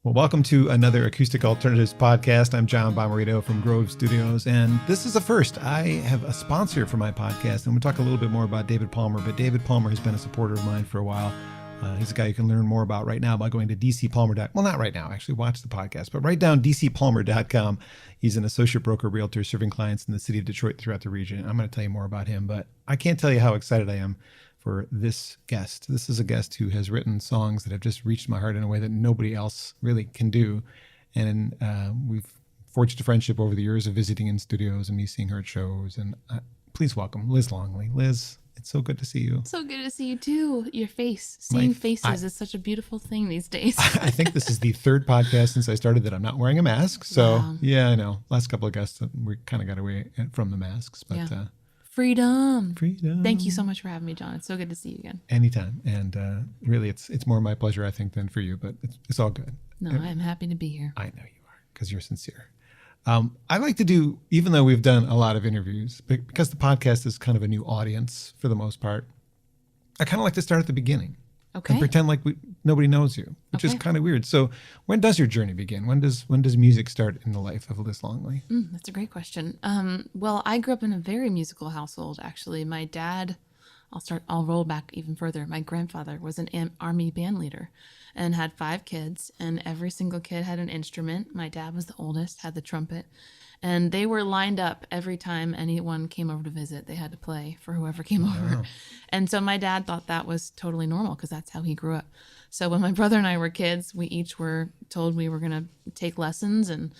Well, welcome to another Acoustic Alternatives podcast. I'm John Bommarito from Grove Studios, and this is a first. I have a sponsor for my podcast, and we'll talk a little bit more about David Palmer, but David Palmer has been a supporter of mine for a while. He's a guy you can learn more about right now by going to dcpalmer.com. Well, not right now, actually, watch the podcast, but write down dcpalmer.com. He's an associate broker realtor serving clients in the city of Detroit throughout the region. I'm going to tell you more about him, but I can't tell you how excited I am for this guest. This is a guest who has written songs that have just reached my heart in a way that nobody else really can do. And we've forged a friendship over the years of visiting in studios and me seeing her at shows. And please welcome Liz Longley. Liz, it's so good to see you. So good to see you too. Your face. Seeing faces is such a beautiful thing these days. I think this is the third podcast since I started that I'm not wearing a mask. So wow. Yeah, I know. Last couple of guests, we kind of got away from the masks. But yeah. Freedom. Thank you so much for having me, John. It's so good to see you again. Anytime. And really, it's more my pleasure, I think, than for you, but it's all good. No, I'm happy to be here. I know you are, because you're sincere. I like to do, even though we've done a lot of interviews, because the podcast is kind of a new audience for the most part, I kind of like to start at the beginning. Okay. And pretend like nobody knows you, which is kind of weird. So when does your journey begin? When does music start in the life of Liz Longley? That's a great question. Well, I grew up in a very musical household, actually. My dad, I'll roll back even further. My grandfather was an army band leader and had 5 kids, and every single kid had an instrument. My dad was the oldest, had the trumpet, and they were lined up every time anyone came over to visit. They had to play for whoever came over. And so my dad thought that was totally normal because that's how he grew up. So when my brother and I were kids, we each were told we were going to take lessons, and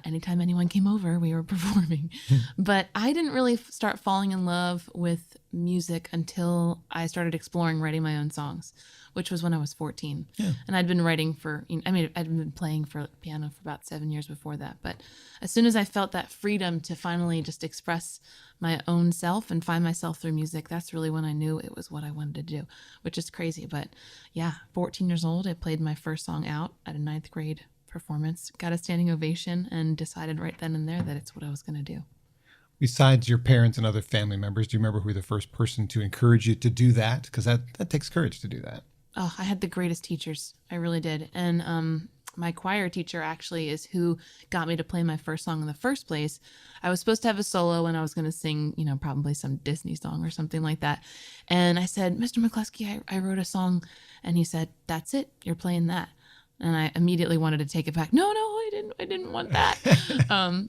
anytime anyone came over, we were performing. But I didn't really start falling in love with music until I started exploring writing my own songs, which was when I was 14. Yeah. And I'd been writing I'd been playing for piano for about 7 years before that. But as soon as I felt that freedom to finally just express my own self and find myself through music, that's really when I knew it was what I wanted to do, which is crazy. But yeah, 14 years old, I played my first song out at a 9th grade performance, got a standing ovation, and decided right then and there that it's what I was going to do. Besides your parents and other family members, do you remember who the first person to encourage you to do that? Because that takes courage to do that. Oh, I had the greatest teachers. I really did. And my choir teacher actually is who got me to play my first song in the first place. I was supposed to have a solo and I was going to sing, probably some Disney song or something like that. And I said, Mr. McCluskey, I wrote a song. And he said, that's it. You're playing that. And I immediately wanted to take it back. No, I didn't want that.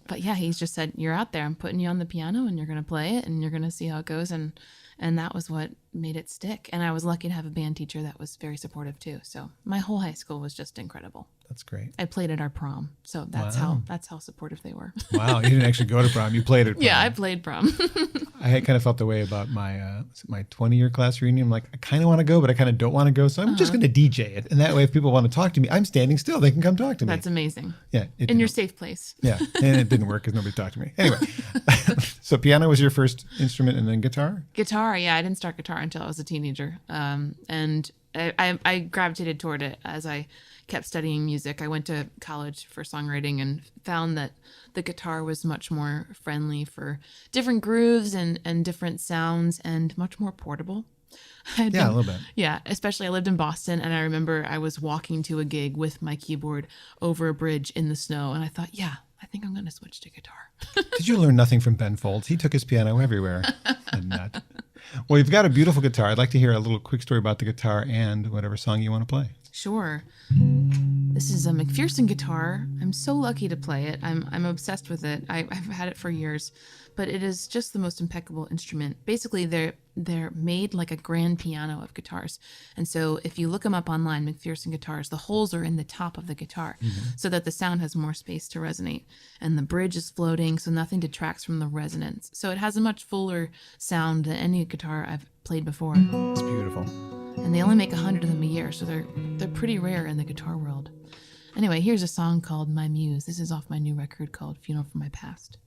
But yeah, he's just said, you're out there. I'm putting you on the piano and you're going to play it and you're going to see how it goes. And that was what made it stick. And I was lucky to have a band teacher that was very supportive too. So my whole high school was just incredible. That's great. I played at our prom. So that's how supportive they were. Wow. You didn't actually go to prom. You played at prom. Yeah, I played prom. I had kind of felt the way about my 20-year class reunion. I'm like, I kind of want to go, but I kind of don't want to go. So I'm just going to DJ it. And that way, if people want to talk to me, I'm standing still. They can come talk to me. That's amazing. Yeah. In your safe place. Yeah. And it didn't work because nobody talked to me. Anyway, so piano was your first instrument and then guitar? Guitar. Yeah. I didn't start guitar until I was a teenager. And I gravitated toward it as I kept studying music. I went to college for songwriting and found that the guitar was much more friendly for different grooves and different sounds and much more portable. A little bit. Yeah, especially I lived in Boston, and I remember I was walking to a gig with my keyboard over a bridge in the snow, and I thought, I think I'm going to switch to guitar. Did you learn nothing from Ben Folds? He took his piano everywhere. Well, you've got a beautiful guitar. I'd like to hear a little quick story about the guitar and whatever song you want to play. Sure. This is a McPherson guitar. I'm so lucky to play it. I'm obsessed with it. I've had it for years, but it is just the most impeccable instrument. Basically, they're made like a grand piano of guitars. And so if you look them up online, McPherson guitars, the holes are in the top of the guitar so that the sound has more space to resonate. And the bridge is floating, so nothing detracts from the resonance. So it has a much fuller sound than any guitar I've played before. It's beautiful. And they only make 100 of them a year, so they're pretty rare in the guitar world. Anyway, here's a song called My Muse. This is off my new record called Funeral for My Past.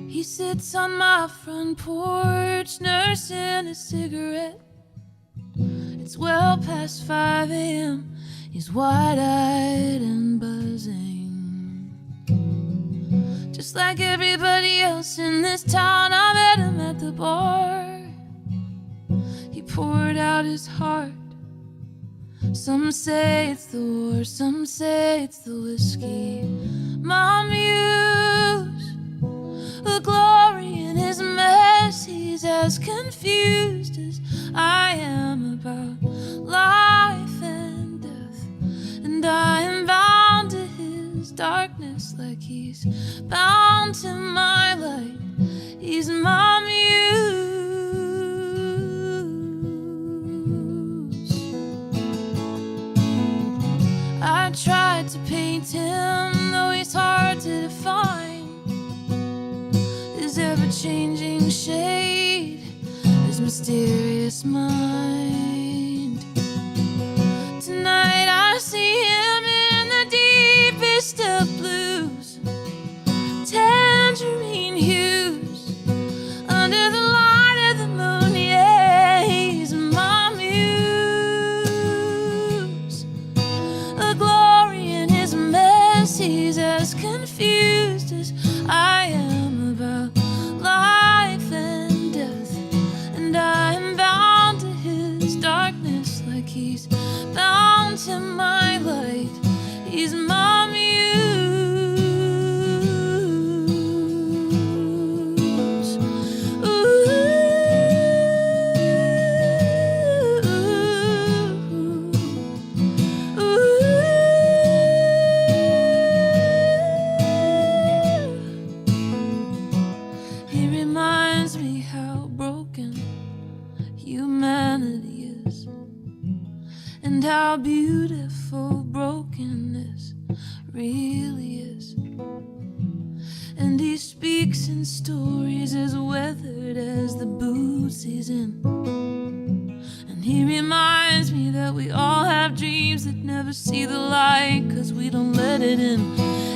He sits on my front porch, nursing a cigarette. It's well past 5 a.m. He's wide-eyed and buzzing. Just like everybody else in this town, I met him at the bar. poured out his heart. Some say it's the war, some say it's the whiskey. My muse, the glory in his mess. He's as confused as I am about life and death, and I am bound to his darkness like he's bound to my light. He's my muse. I tried to paint him, though he's hard to define. His ever-changing shade, his mysterious mind. Tonight I see him in the deepest of blues, tangerine hues, under the light of the moon. Yeah, he's my muse. A glory in his mess. He's as confused as I am about life and death, and I am bound to his darkness like he's bound to my light. He's my muse. Ooh, ooh. He reminds me how broken humanity is, and how beautiful brokenness really is. And he speaks in stories as weathered as the boots he's in. And he reminds me that we all have dreams that never see the light, 'cause we don't let it in.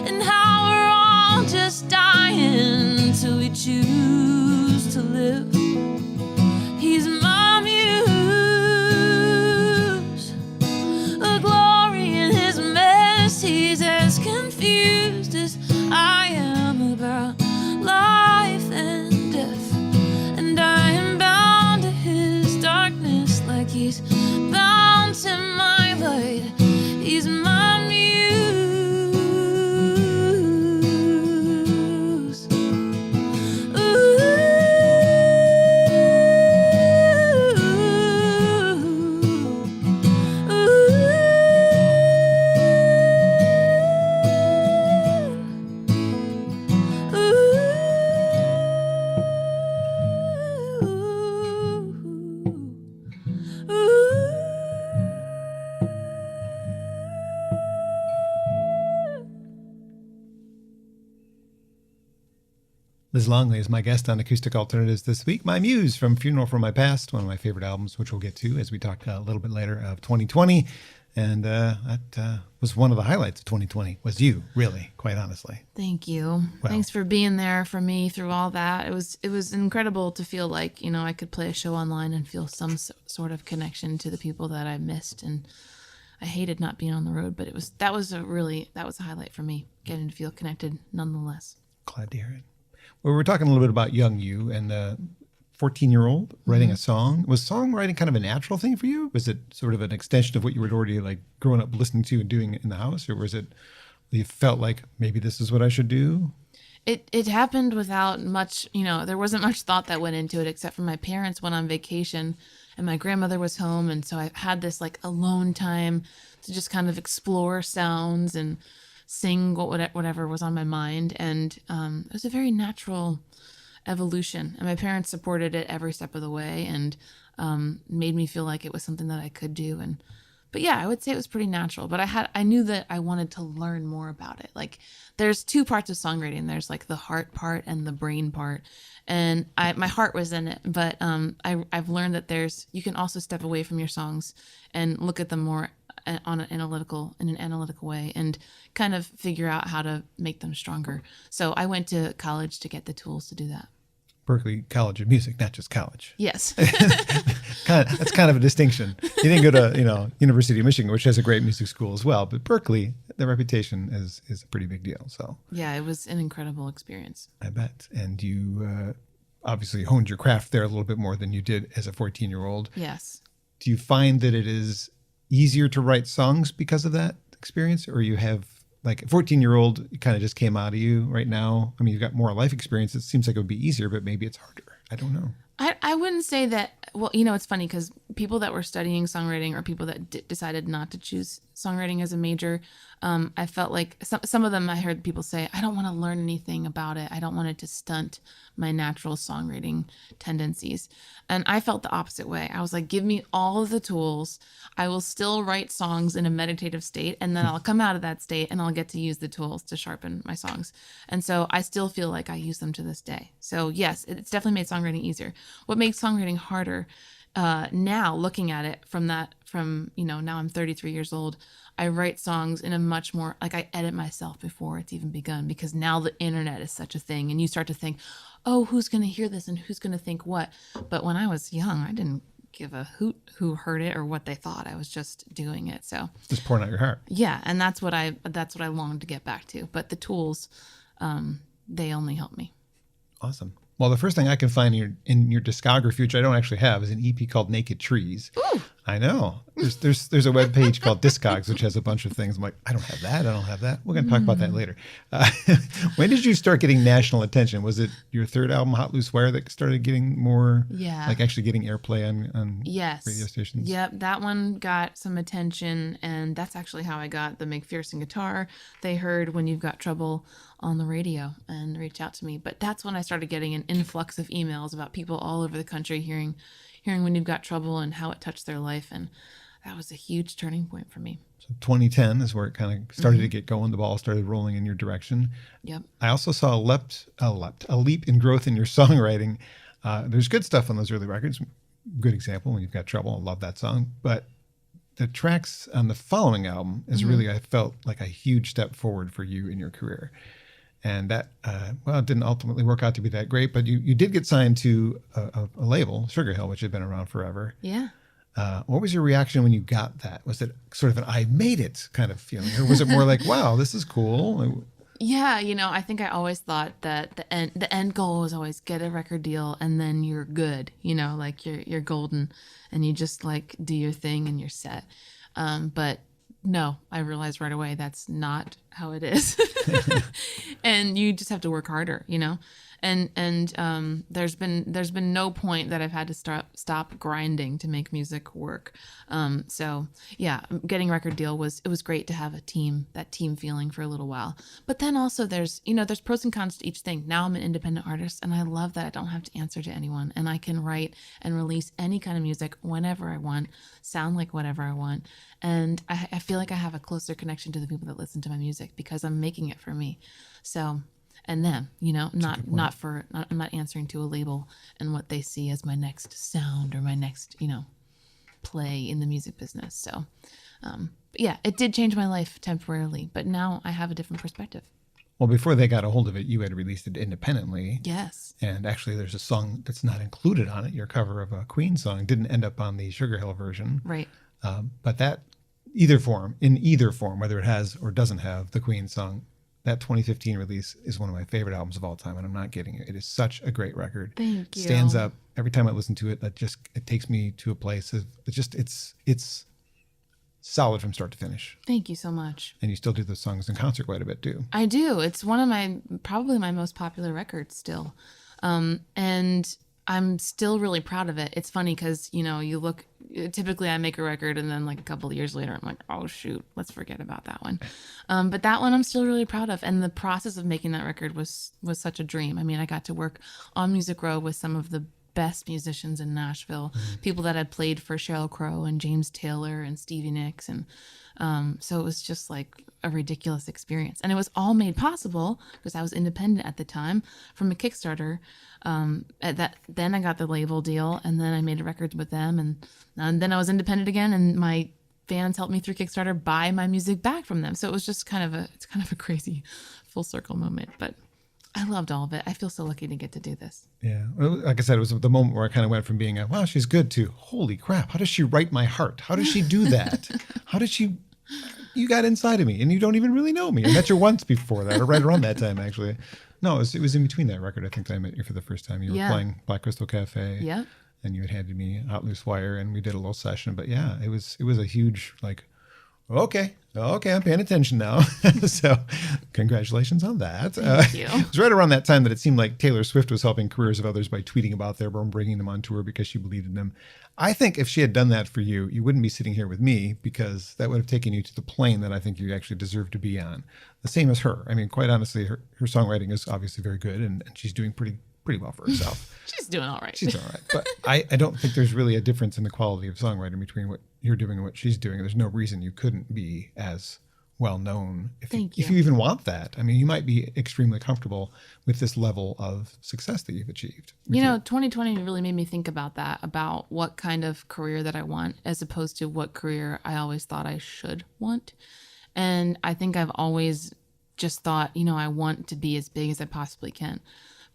And how we're all just dying till we choose to live. He's my muse, a glory in his mess. He's as confused as I am about life and death, and I am bound to his darkness like he's bound to my light. He's my muse. Ooh, Liz Longley is my guest on Acoustic Alternatives this week. My muse from Funeral for My Past, one of my favorite albums, which we'll get to as we talk a little bit later, of 2020. And that was one of the highlights of 2020, was you, really, quite honestly. Thank you. Well, Thanks for being there for me through all that. It was incredible to feel like, you know, I could play a show online and feel some sort of connection to the people that I missed. And I hated not being on the road, but that was a highlight for me, getting to feel connected nonetheless. Glad to hear it. Well, we're talking a little bit about young you and 14-year-old writing a song. Was songwriting kind of a natural thing for you? Was it sort of an extension of what you were already like growing up listening to and doing in the house? Or was it you felt like maybe this is what I should do? It happened without much, there wasn't much thought that went into it, except for my parents went on vacation and my grandmother was home. And so I had this like alone time to just kind of explore sounds and sing whatever was on my mind. And it was a very natural evolution. And my parents supported it every step of the way and made me feel like it was something that I could do. But yeah, I would say it was pretty natural. But I knew that I wanted to learn more about it. Like there's two parts of songwriting. There's like the heart part and the brain part. And my heart was in it. But I've learned that you can also step away from your songs and look at them more in an analytical way and kind of figure out how to make them stronger. So I went to college to get the tools to do that. Berklee College of Music, not just college. Yes. That's kind of a distinction. You didn't go to, University of Michigan, which has a great music school as well, but Berklee, the reputation is a pretty big deal. So yeah, it was an incredible experience. I bet. And you obviously honed your craft there a little bit more than you did as a 14-year-old. Yes. Do you find that it is easier to write songs because of that experience, or you have like a 14-year-old, it kind of just came out of you right now? I mean, you've got more life experience. It seems like it would be easier, but maybe it's harder. I don't know. I wouldn't say that. Well, you know, it's funny because people that were studying songwriting or people that decided not to choose songwriting as a major, I felt like some of them I heard people say, I don't want to learn anything about it. I don't want it to stunt my natural songwriting tendencies. And I felt the opposite way. I was like, give me all of the tools. I will still write songs in a meditative state, and then I'll come out of that state and I'll get to use the tools to sharpen my songs. And so I still feel like I use them to this day. So yes, it's definitely made songwriting easier. What makes songwriting harder now, looking at it from, you know, now I'm 33 years old, I write songs in a much more, like I edit myself before it's even begun, because now the internet is such a thing and you start to think, oh, who's going to hear this and who's going to think what? But when I was young, I didn't give a hoot who heard it or what they thought. I was just doing it. So just pouring out your heart. Yeah. And that's what I longed to get back to. But the tools, they only help me. Awesome. Well, the first thing I can find in your discography, which I don't actually have, is an EP called Naked Trees. Ooh. I know. There's a web page called Discogs, which has a bunch of things. I'm like, I don't have that. I don't have that. We're going to talk about that later. When did you start getting national attention? Was it your third album, Hot Loose Wire, that started getting more, like actually getting airplay on yes. radio stations? Yep, that one got some attention, and that's actually how I got the McPherson guitar. They heard When You've Got Trouble on the radio and reached out to me. But that's when I started getting an influx of emails about people all over the country hearing When You've Got Trouble and how it touched their life. And that was a huge turning point for me. So 2010 is where it kind of started to get going. The ball started rolling in your direction. Yep. I also saw a leap in growth in your songwriting. There's good stuff on those early records. Good example, When You've Got Trouble. I love that song. But the tracks on the following album is really, I felt like a huge step forward for you in your career. And that, it didn't ultimately work out to be that great, but you did get signed to a label, Sugar Hill, which had been around forever. Yeah. What was your reaction when you got that? Was it sort of an I made it kind of feeling? Or was it more like, wow, this is cool? Yeah, I think I always thought that the end goal was always get a record deal and then you're good, like you're golden and you just like do your thing and you're set. But no, I realized right away that's not how it is. And you just have to work harder, And there's been no point that I've had to stop grinding to make music work. So yeah, getting a record deal was great to have that team feeling for a little while. But then also there's pros and cons to each thing. Now I'm an independent artist and I love that I don't have to answer to anyone and I can write and release any kind of music whenever I want, sound like whatever I want. And I feel like I have a closer connection to the people that listen to my music because I'm making it for me. So, and them, I'm not answering to a label and what they see as my next sound or my next, play in the music business. So, yeah, it did change my life temporarily, but now I have a different perspective. Well, before they got a hold of it, you had released it independently. Yes. And actually there's a song that's not included on it. Your cover of a Queen song didn't end up on the Sugar Hill version. Right. But that in either form, whether it has or doesn't have the Queen song, that 2015 release is one of my favorite albums of all time, and I'm not kidding you. It is such a great record. Thank you. Stands up every time I listen to it. It takes me to a place of it's solid from start to finish. Thank you so much. And you still do those songs in concert quite a bit too. I do. It's one of probably my most popular records still, and I'm still really proud of it. It's funny because, you look, typically I make a record and then like a couple of years later, I'm like, oh shoot, let's forget about that one. But that one I'm still really proud of. And the process of making that record was such a dream. I mean, I got to work on Music Row with some of the best musicians in Nashville, people that had played for Sheryl Crow and James Taylor and Stevie Nicks. And so it was just like a ridiculous experience. And it was all made possible because I was independent at the time from a Kickstarter. Then I got the label deal and then I made a record with them. And then I was independent again and my fans helped me through Kickstarter buy my music back from them. So it was just kind of a crazy full circle moment, but I loved all of it. I feel so lucky to get to do this. Yeah. Well, like I said, it was the moment where I kind of went from being wow, she's good to holy crap. How does she write my heart? How does she do that? How did she, you got inside of me and you don't even really know me. I met you once before that, or right around that time, actually. No, it was in between that record, I think, that I met you for the first time. You were playing Black Crystal Cafe. Yeah. And you had handed me Hot Loose Wire, and we did a little session. But yeah, it was a huge, like, okay, I'm paying attention now. So congratulations on that. Thank you. It was right around that time that it seemed like Taylor Swift was helping careers of others by tweeting about them and bringing them on tour because she believed in them. I think if she had done that for you, you wouldn't be sitting here with me, because that would have taken you to the plane that I think you actually deserve to be on. The same as her. I mean, quite honestly, her songwriting is obviously very good, and she's doing pretty well for herself. She's doing all right. She's all right. But I don't think there's really a difference in the quality of songwriting between what you're doing and what she's doing. There's no reason you couldn't be as well known if you even want that. I mean, you might be extremely comfortable with this level of success that you've achieved. 2020 really made me think about that, about what kind of career that I want, as opposed to what career I always thought I should want. And I think I've always just thought, I want to be as big as I possibly can.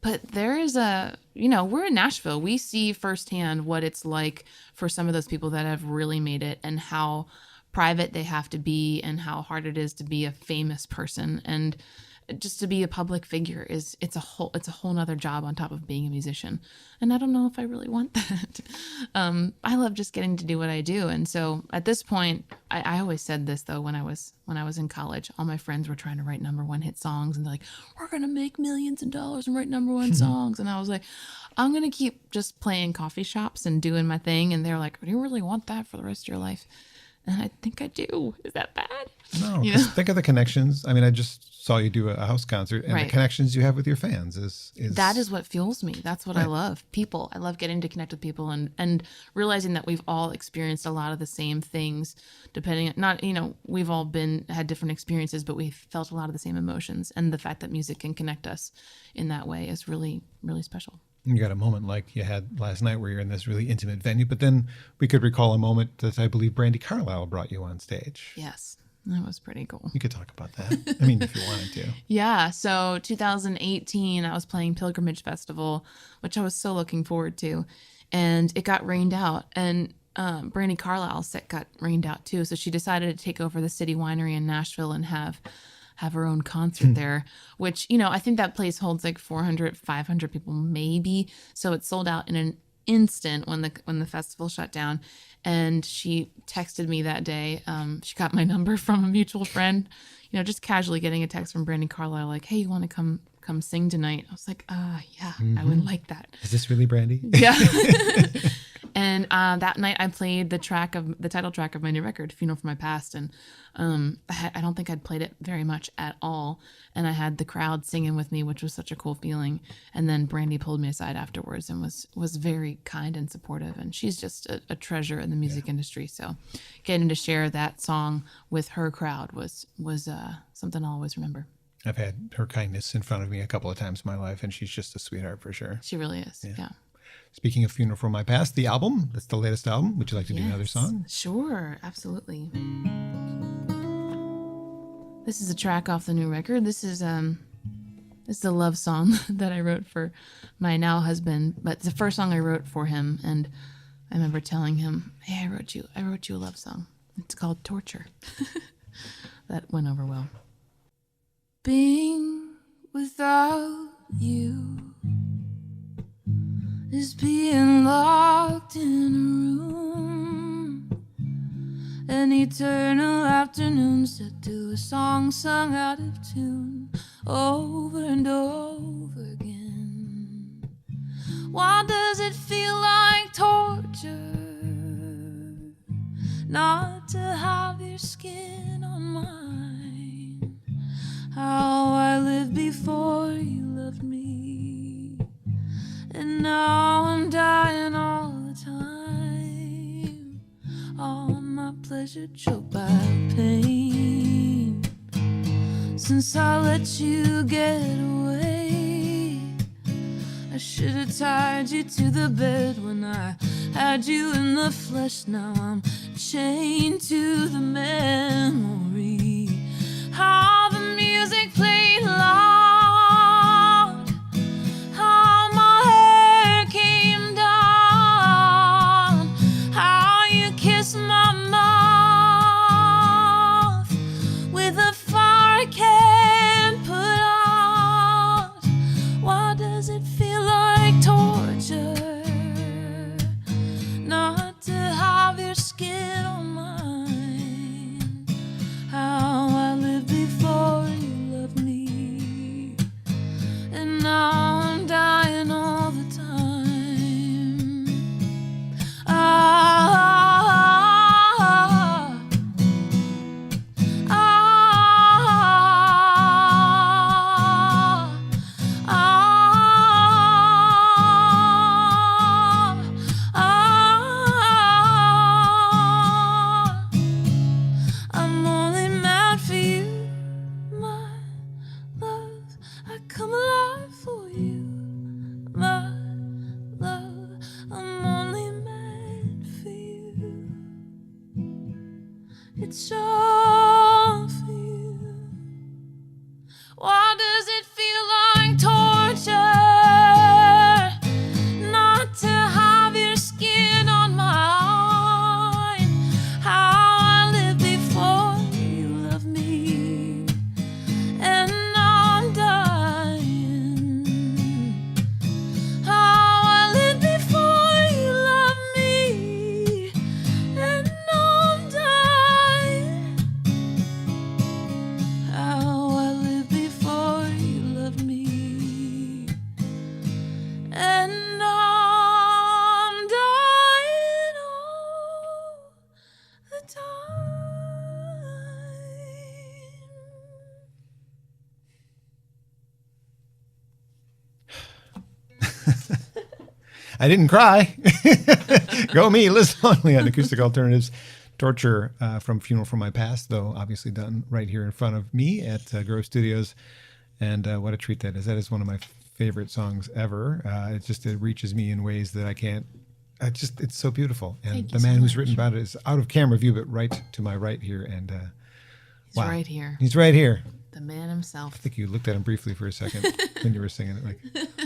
But there is we're in Nashville. We see firsthand what it's like for some of those people that have really made it, and how private they have to be, and how hard it is to be a famous person. And just to be a public figure it's a whole nother job on top of being a musician. And I don't know if I really want that. I love just getting to do what I do. And so at this point, I always said this though, when I was in college, all my friends were trying to write #1 hit songs, and they're like, we're going to make millions of dollars and write #1 songs. And I was like, I'm going to keep just playing coffee shops and doing my thing. And they're like, do you really want that for the rest of your life? And I think I do. Is that bad? No, think of the connections. I mean, I just saw you do a house concert, and the connections you have with your fans is that is what fuels me. That's what I love. People. I love getting to connect with people, and realizing that we've all experienced a lot of the same things, we've all had different experiences, but we've felt a lot of the same emotions. And the fact that music can connect us in that way is really, really special. You got a moment like you had last night where you're in this really intimate venue, but then we could recall a moment that I believe Brandi Carlile brought you on stage. Yes, that was pretty cool. You could talk about that. I mean, if you wanted to. Yeah, so 2018, I was playing Pilgrimage Festival, which I was so looking forward to, and it got rained out, and Brandi Carlile's set got rained out too, so she decided to take over the City Winery in Nashville and have her own concert there, which, I think that place holds like 400, 500 people maybe. So it sold out in an instant when the festival shut down. And she texted me that day. She got my number from a mutual friend, just casually getting a text from Brandi Carlile, like, hey, you want to come sing tonight? I was like, yeah, I would like that. Is this really Brandi? Yeah. And that night I played the title track of my new record, Funeral for My Past. And I don't think I'd played it very much at all. And I had the crowd singing with me, which was such a cool feeling. And then Brandi pulled me aside afterwards and was very kind and supportive. And she's just a treasure in the music industry. So getting to share that song with her crowd was something I'll always remember. I've had her kindness in front of me a couple of times in my life, and she's just a sweetheart for sure. She really is, yeah. Speaking of Funeral for My Past, the album, that's the latest album. Would you like to do another song? Sure, absolutely. This is a track off the new record. This is a love song that I wrote for my now husband, but it's the first song I wrote for him. And I remember telling him, hey, I wrote you a love song. It's called Torture. That went over well. Being without you is being locked in a room. An eternal afternoon set to a song sung out of tune over and over again. Why does it feel like torture not to have your skin on mine? How I lived before you loved me, and now I'm dying all the time. All my pleasure choked by pain. Since I let you get away, I should have tied you to the bed when I had you in the flesh. Now I'm chained to the memory. How the music played loud, how my hair came down, how you kissed my mouth your skin on mine. How I lived before you loved me, and now I'm dying all the time. I'm only mad for you, my love. I come alive for you, my love. I'm only mad for you. It's all for you. Why does it feel like torture not to have your skin on mine? How I lived before you loved me, and now I'm dying. How I lived before you loved me, and now I'm dying. How I lived before you loved me, and now I'm dying all the time. I didn't cry. Go me, Liz Longley on Acoustic Alternatives. Torture from Funeral from My Past, though obviously done right here in front of me at Grove Studios. And what a treat that is. That is one of my favorite songs ever. It reaches me in ways that I can't. It's so beautiful. And Thank the you man so who's much. written about it is out of camera view, but right to my right here. And He's wow. right here, He's right here. the man himself. I think you looked at him briefly for a second when you were singing it. Like,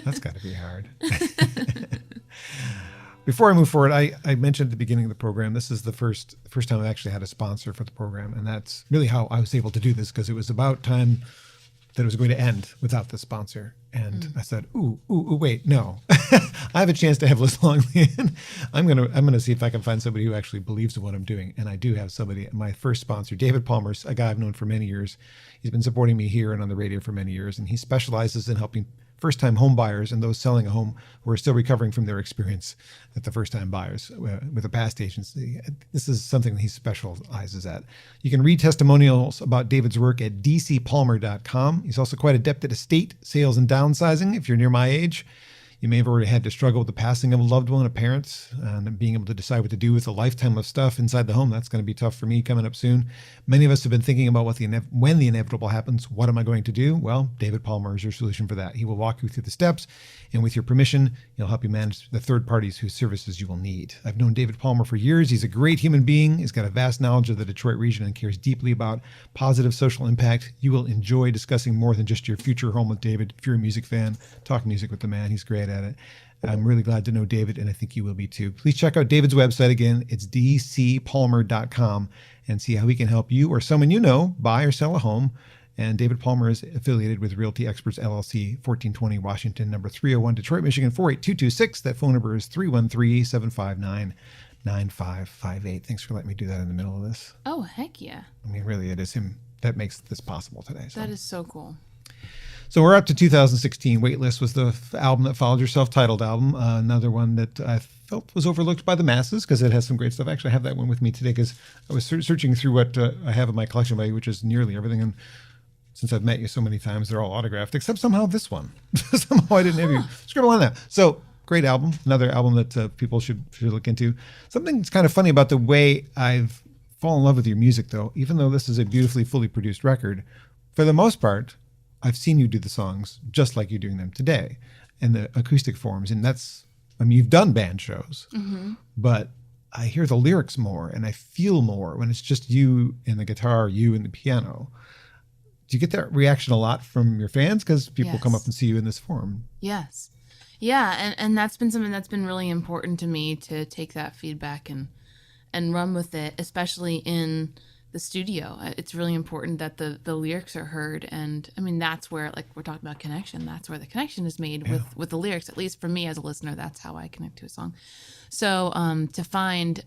that's got to be hard. Before I move forward, I mentioned at the beginning of the program, this is the first time I've actually had a sponsor for the program. And that's really how I was able to do this, because it was about time that it was going to end without the sponsor. And I said, ooh, wait, no. I have a chance to have Liz Longley in. I'm gonna see if I can find somebody who actually believes in what I'm doing. And I do have somebody. My first sponsor, David Palmer's a guy I've known for many years. He's been supporting me here and on the radio for many years, and he specializes in helping first-time home buyers and those selling a home who are still recovering from their experience at the first-time buyers with a past agency. This is something that he specializes at. You can read testimonials about David's work at dcpalmer.com. He's also quite adept at estate sales and downsizing. If you're near my age, you may have already had to struggle with the passing of a loved one, a parent, and being able to decide what to do with a lifetime of stuff inside the home. That's going to be tough for me coming up soon. Many of us have been thinking about when the inevitable happens, what am I going to do? Well, David Palmer is your solution for that. He will walk you through the steps, and with your permission, he'll help you manage the third parties whose services you will need. I've known David Palmer for years. He's a great human being. He's got a vast knowledge of the Detroit region and cares deeply about positive social impact. You will enjoy discussing more than just your future home with David. If you're a music fan, talk music with the man. He's great at it. I'm really glad to know David, and I think you will be too. Please check out David's website again. It's dcpalmer.com, and see how he can help you or someone you know buy or sell a home. And David Palmer is affiliated with Realty Experts LLC, 1420 Washington, number 301, Detroit, Michigan, 48226. That phone number is 313-759-9558. Thanks for letting me do that in the middle of this. Oh, heck yeah. I mean, really, it is him that makes this possible today. So. That is so cool. So we're up to 2016. Waitlist was the album that followed your self-titled album. Another one that I felt was overlooked by the masses because it has some great stuff. Actually, I have that one with me today because I was searching through what I have in my collection by you, which is nearly everything. And since I've met you so many times, they're all autographed, except somehow this one. Somehow I didn't have you scribble on that. So great album. Another album that people should look into. Something that's kind of funny about the way I've fallen in love with your music, though, even though this is a beautifully, fully produced record, for the most part, I've seen you do the songs just like you're doing them today in the acoustic forms. And you've done band shows, but I hear the lyrics more and I feel more when it's just you and the guitar, you and the piano. Do you get that reaction a lot from your fans? Because people come up and see you in this form. Yes. Yeah. And that's been something that's been really important to me, to take that feedback and run with it, especially in the studio. It's really important that the lyrics are heard. And I mean, that's where, like we're talking about connection, that's where the connection is made with the lyrics. At least for me as a listener, that's how I connect to a song. So to find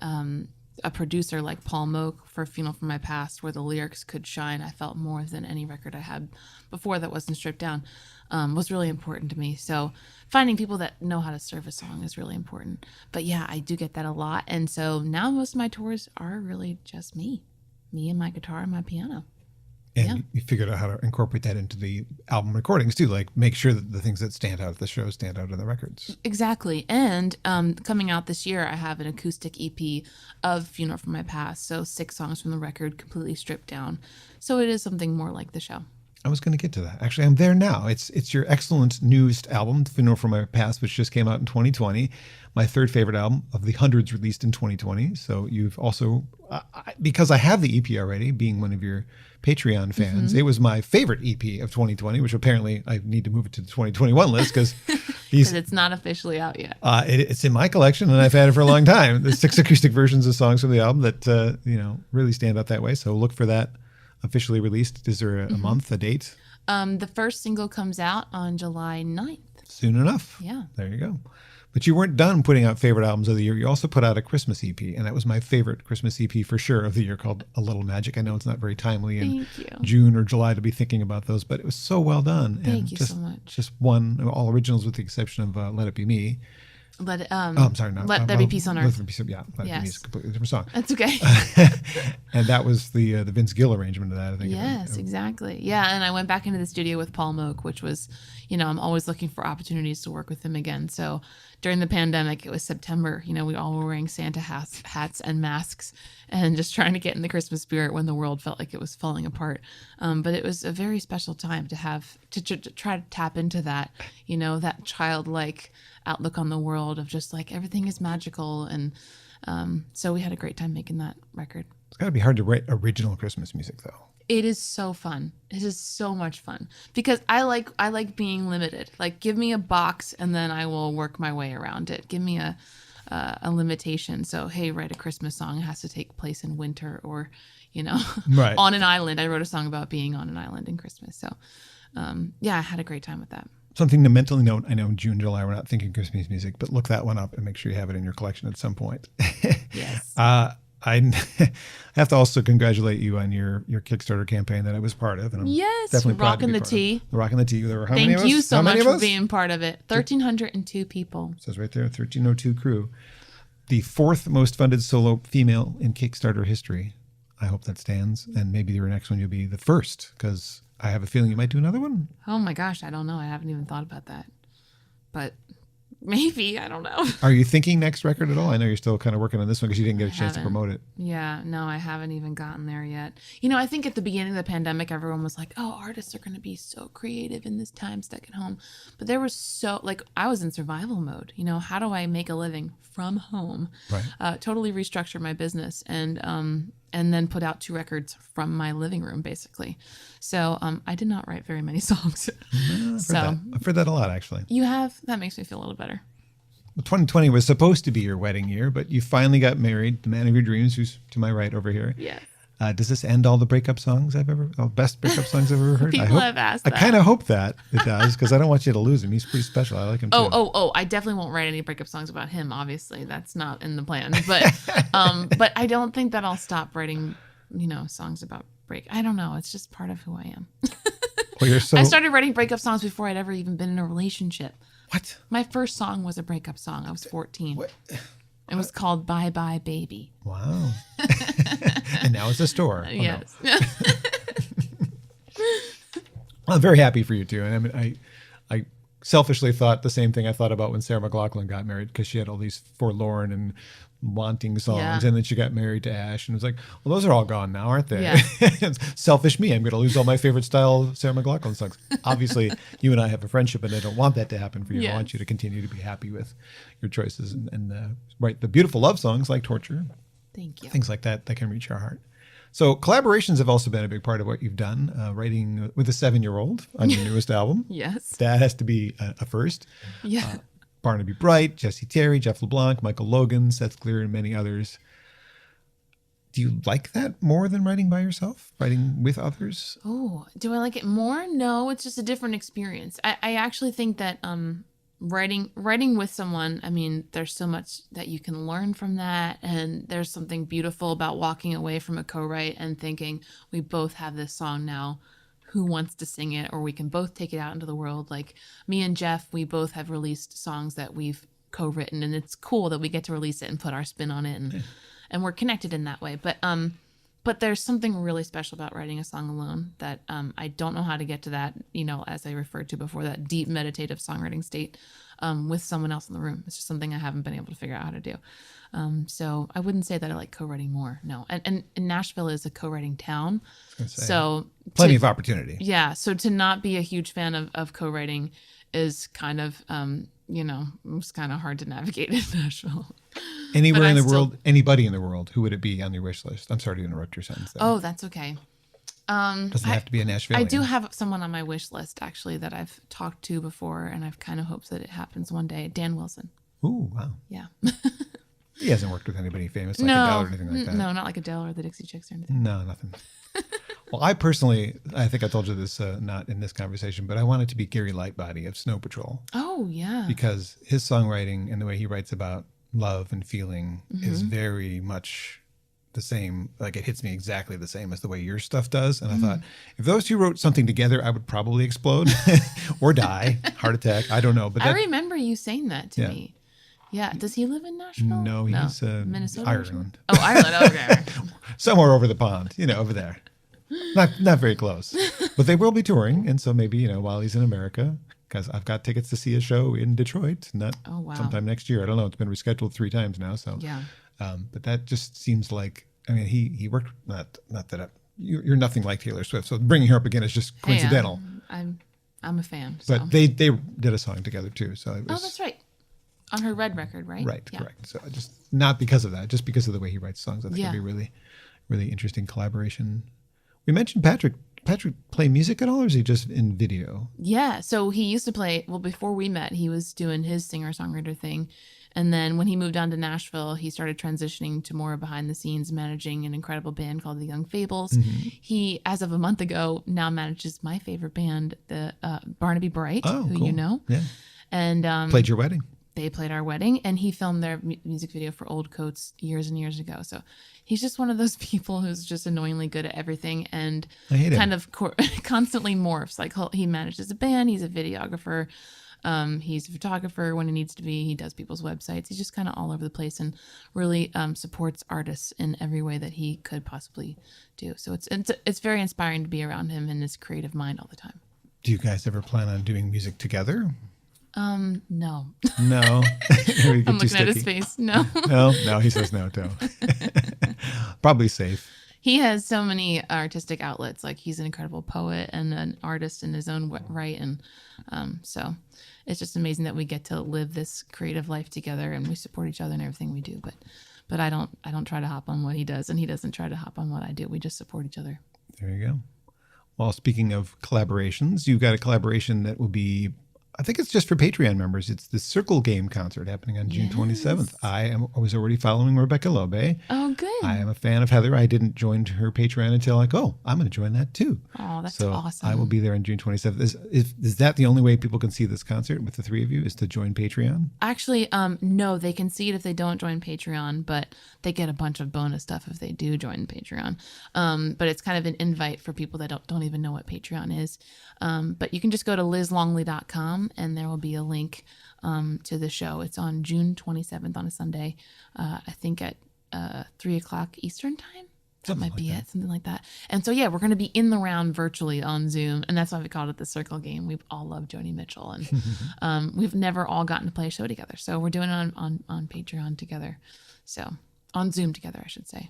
a producer like Paul Moak for Funeral for My Past, where the lyrics could shine, I felt more than any record I had before that wasn't stripped down, was really important to me. So finding people that know how to serve a song is really important. But yeah, I do get that a lot. And so now most of my tours are really just me and my guitar and my piano. And you figured out how to incorporate that into the album recordings too, like make sure that the things that stand out at the show stand out in the records. Exactly. And coming out this year, I have an acoustic EP of Funeral for My Past. So 6 songs from the record, completely stripped down. So it is something more like the show. I was going to get to that. Actually, I'm there now. It's your excellent newest album, Funeral for My Past, which just came out in 2020. My third favorite album of the hundreds released in 2020. So you've also, because I have the EP already, being one of your Patreon fans, it was my favorite EP of 2020, which apparently I need to move it to the 2021 list because it's not officially out yet. It's in my collection and I've had it for a long time. There's 6 acoustic versions of songs from the album that really stand out that way. So look for that officially released. Is there a month, a date? The first single comes out on July 9th. Soon enough. Yeah. There you go. But you weren't done putting out favorite albums of the year. You also put out a Christmas EP, and that was my favorite Christmas EP for sure of the year, called A Little Magic. I know it's not very timely in June or July to be thinking about those, but it was so well done. Thank you so much. Just one, all originals with the exception of Let It Be Me. I'm sorry, not Let There Be Peace on Earth. Let It Be Me is a completely different song. That's okay. And that was the Vince Gill arrangement of that, I think. Yes, exactly. Yeah, and I went back into the studio with Paul Moak, which was, I'm always looking for opportunities to work with him again. So during the pandemic, it was September. We all were wearing Santa hats and masks and just trying to get in the Christmas spirit when the world felt like it was falling apart. But it was a very special time to try to tap into that, that childlike outlook on the world of just like everything is magical. And so we had a great time making that record. It's got to be hard to write original Christmas music, though. It is so fun. It is so much fun because I like being limited. Like, give me a box and then I will work my way around it. Give me a limitation. So, hey, write a Christmas song. It has to take place in winter or, right. on an island. I wrote a song about being on an island in Christmas. So, I had a great time with that. Something to mentally note. I know in June, July, we're not thinking Christmas music, but look that one up and make sure you have it in your collection at some point. Yes. I have to also congratulate you on your Kickstarter campaign that I was part of. And I'm definitely proud Rocking the Tea. Rocking the Tea. There were how many of us? Thank you so much for being part of it. 1,302 people. It says right there, 1,302 crew. The 4th most funded solo female in Kickstarter history. I hope that stands. And maybe your next one you'll be the first, because I have a feeling you might do another one. Oh my gosh, I don't know. I haven't even thought about that. But maybe, I don't know. Are you thinking next record at all? I know you're still kind of working on this one because you didn't get a chance to promote it. Yeah, no, I haven't even gotten there yet. I think at the beginning of the pandemic, everyone was like, oh, artists are going to be so creative in this time stuck at home. But there was I was in survival mode. How do I make a living from home? Right. Totally restructure my business and then put out 2 records from my living room, basically. So I did not write very many songs. I've heard that a lot, actually. You have? That makes me feel a little better. Well, 2020 was supposed to be your wedding year, but you finally got married. The man of your dreams, who's to my right over here. Yeah. Does this end all the breakup songs best breakup songs I've ever heard? People have asked that. I kind of hope that it does, because I don't want you to lose him. He's pretty special. I like him too. Oh! I definitely won't write any breakup songs about him. Obviously, that's not in the plan. But, but I don't think that I'll stop writing, songs about break. I don't know. It's just part of who I am. Well, I started writing breakup songs before I'd ever even been in a relationship. What? My first song was a breakup song. I was 14. What? It was called Bye Bye Baby. Wow. And now it's a store. Yes. No. I'm very happy for you too. And I mean, I selfishly thought the same thing I thought about when Sarah McLachlan got married, because she had all these forlorn and wanting songs, and then she got married to Ash, and it was like, well, those are all gone now, aren't they? Yeah. Selfish me. I'm going to lose all my favorite style Sarah McLachlan songs. Obviously, you and I have a friendship, and I don't want that to happen for you. Yes. I want you to continue to be happy with your choices and write the beautiful love songs like Torture. Thank you. Things like that can reach our heart. So collaborations have also been a big part of what you've done, writing with a 7-year-old on your newest album. Yes. That has to be a first. Yeah. Barnaby Bright, Jesse Terry, Jeff LeBlanc, Michael Logan, Seth Clear, and many others. Do you like that more than writing by yourself, writing with others? Oh, do I like it more? No, it's just a different experience. I actually think that writing with someone, I mean, there's so much that you can learn from that. And there's something beautiful about walking away from a co-write and thinking, we both have this song now. Who wants to sing it? Or we can both take it out into the world. Like me and Jeff, we both have released songs that we've co-written, and it's cool that we get to release it and put our spin on it, and we're connected in that way. But there's something really special about writing a song alone that I don't know how to get to that, as I referred to before, that deep meditative songwriting state with someone else in the room. It's just something I haven't been able to figure out how to do. So I wouldn't say that I like co-writing more. No. And Nashville is a co-writing town. So plenty of opportunity. Yeah. So to not be a huge fan of co-writing is kind of, it's kind of hard to navigate in Nashville. Anywhere in the world, anybody in the world, who would it be on your wish list? I'm sorry to interrupt your sentence there. Oh, that's okay. Doesn't have to be a Nashville. I do have someone on my wish list, actually, that I've talked to before, and I've kind of hoped that it happens one day. Dan Wilson. Ooh, wow. Yeah. He hasn't worked with anybody famous like Adele or anything like that. No, not like Adele or the Dixie Chicks or anything. No, nothing. Well, I think I told you this not in this conversation, but I want it to be Gary Lightbody of Snow Patrol. Oh, yeah. Because his songwriting and the way he writes about love and feeling is very much the same. Like, it hits me exactly the same as the way your stuff does. And I thought, if those two wrote something together, I would probably explode or die, heart attack. I don't know. But I remember you saying that to me. Yeah. Does he live in Nashville? No, he's Minnesota. Ireland. Oh, Ireland. Okay. Somewhere over the pond, over there. Not very close. But they will be touring. And so maybe, while he's in America, because I've got tickets to see a show in Detroit, sometime next year. I don't know. It's been rescheduled 3 times now. So yeah. But that just seems like, I mean, he worked, not that you're nothing like Taylor Swift. So bringing her up again is just coincidental. Hey, I'm a fan. So. But they did a song together too. So it was, that's right. On her Red record, right? Right, yeah. Correct. So just not because of that, just because of the way he writes songs. I think it'd be really, really interesting collaboration. We mentioned Patrick. Patrick play music at all, or is he just in video? Yeah. So he used to play, before we met, he was doing his singer-songwriter thing. And then when he moved on to Nashville, he started transitioning to more behind the scenes, managing an incredible band called the Young Fables. He, as of a month ago, now manages my favorite band, the Barnaby Bright, who cool. you know. Yeah. And played your wedding. They played our wedding, and he filmed their music video for Old Coats years and years ago. So he's just one of those people who's just annoyingly good at everything and kind of constantly morphs. Like he manages a band, he's a videographer, he's a photographer when he needs to be. He does people's websites. He's just kind of all over the place and really supports artists in every way that he could possibly do. So it's very inspiring to be around him and his creative mind all the time. Do you guys ever plan on doing music together? No. No. I'm looking at his face. No. No, he says no too. Probably safe. He has so many artistic outlets. Like, he's an incredible poet and an artist in his own right. And so it's just amazing that we get to live this creative life together, and we support each other in everything we do. But I don't try to hop on what he does, and he doesn't try to hop on what I do. We just support each other. There you go. Well, speaking of collaborations, you've got a collaboration that will be, I think it's just for Patreon members. It's the Circle Game concert happening on June 27th. I was already following Rebecca Lobe. Oh, good. I am a fan of Heather. I didn't join her Patreon until I'm going to join that too. Oh, that's so awesome. I will be there on June 27th. Is that the only way people can see this concert with the 3 of you, is to join Patreon? Actually, no, they can see it if they don't join Patreon, but they get a bunch of bonus stuff if they do join Patreon. But it's kind of an invite for people that don't even know what Patreon is. But you can just go to lizlongley.com, and there will be a link to the show. It's on June 27th on a Sunday, I think at 3 o'clock Eastern time. That might be it, something like that. And so, we're going to be in the round virtually on Zoom, and that's why we called it the Circle Game. We all love Joni Mitchell, and we've never all gotten to play a show together. So we're doing it on Patreon together. So on Zoom together, I should say.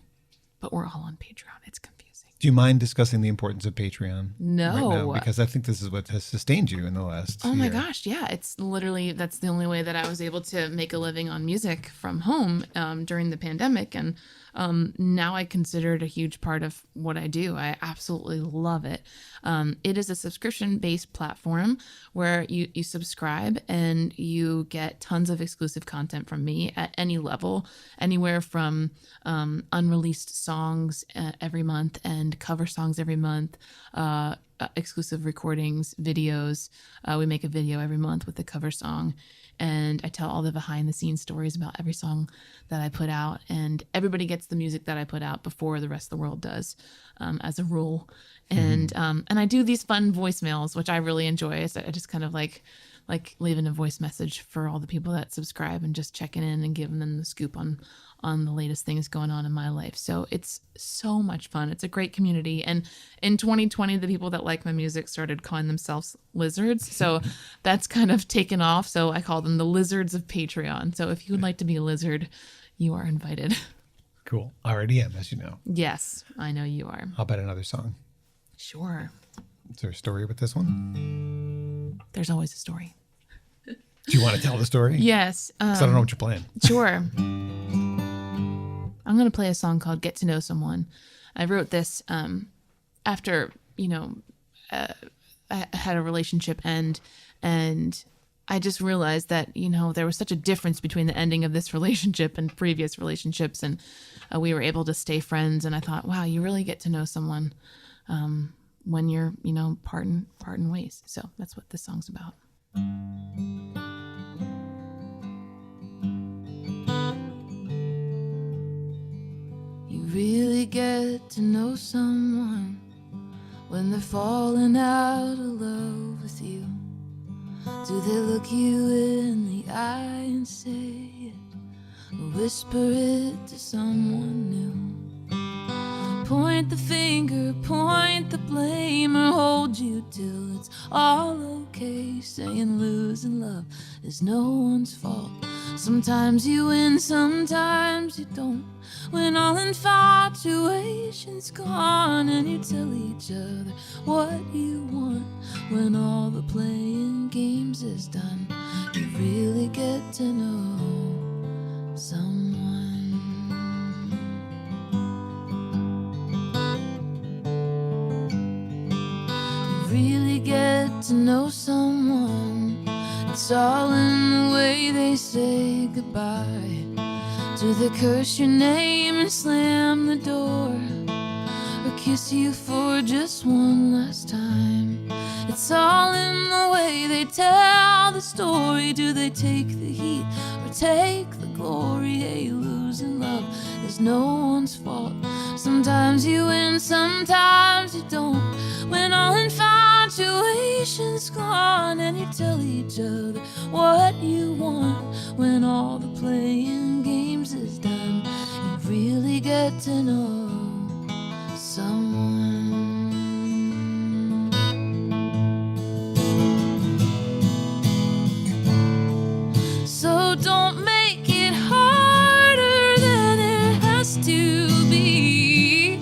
But we're all on Patreon. It's confusing. Do you mind discussing the importance of Patreon? No. Right now? Because I think this is what has sustained you in the last year. Oh my gosh, yeah. It's literally, that's the only way that I was able to make a living on music from home during the pandemic. And now I consider it a huge part of what I do. I absolutely love it. It is a subscription-based platform where you subscribe and you get tons of exclusive content from me at any level, anywhere from unreleased songs every month and and cover songs every month, exclusive recordings, videos. We make a video every month with a cover song. And I tell all the behind the scenes stories about every song that I put out. And everybody gets the music that I put out before the rest of the world does, as a rule. And I do these fun voicemails, which I really enjoy. So I just kind of like leaving a voice message for all the people that subscribe and just checking in and giving them the scoop on the latest things going on in my life. So it's so much fun. It's a great community. And in 2020, the people that like my music started calling themselves lizards. So that's kind of taken off. So I call them the lizards of Patreon. So if you would like to be a lizard, you are invited. Cool. I already am, as you know. Yes, I know you are. How about another song? Sure. Is there a story with this one? There's always a story. Do you want to tell the story? Yes. 'Cause I don't know what you're playing. Sure. I'm going to play a song called Get to Know Someone. I wrote this after, I had a relationship end, and I just realized that, there was such a difference between the ending of this relationship and previous relationships, and we were able to stay friends. And I thought, wow, you really get to know someone when you're, parting ways. So that's what this song's about. You really get to know someone when they're falling out of love with you. Do they look you in the eye and say it, or whisper it to someone new? Point the finger, point the blame, or hold you till it's all okay, saying losing love is no one's fault. Sometimes you win, sometimes you don't. When all infatuation's gone, and you tell each other what you want. When all the playing games is done, you really get to know someone. You really get to know someone. It's all in the way they say goodbye. Do they curse your name and slam the door, or kiss you for just one last time? It's all in the way they tell the story. Do they take the heat or take the glory? Hey, losing love is no one's fault. Sometimes you win, sometimes you don't. When all infatuation's gone, and you tell each other what you want. When all the playing games is done, you really get to know someone. So don't make it harder than it has to be.